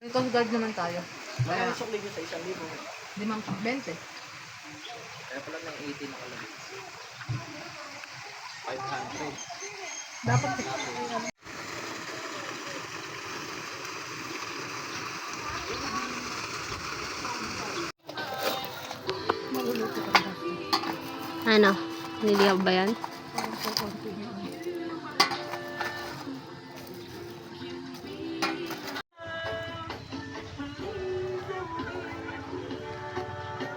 Ito guard naman tayo. Kaya sukli nyo sa 1,000. 520. Kaya pala ng 80 na kalagay. 500. Dapat Ano? Niliyab ba yan?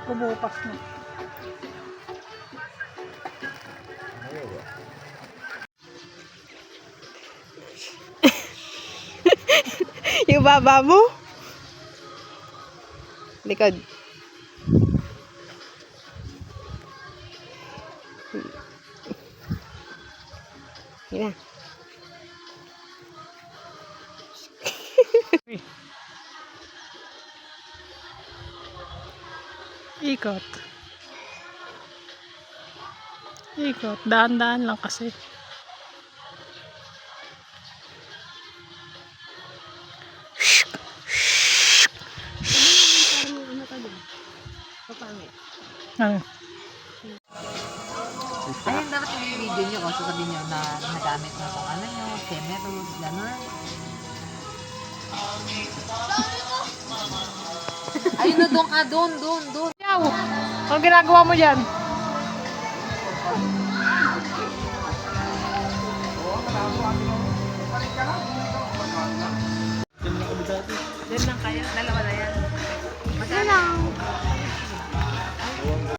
Bumupas na. Yung baba mo? Likod. Yun na. Ikot. Ikot. Daan-daan lang kasi. Ano? Ayun, dapat yung video nyo o sasabihin nyo na nagamit na kung ano nyo, camera, gano'n. Ayun na, doon ka, doon. Yaw! Ano ginagawa mo dyan? Doon lang kayo, dalawa na yan. Ito lang.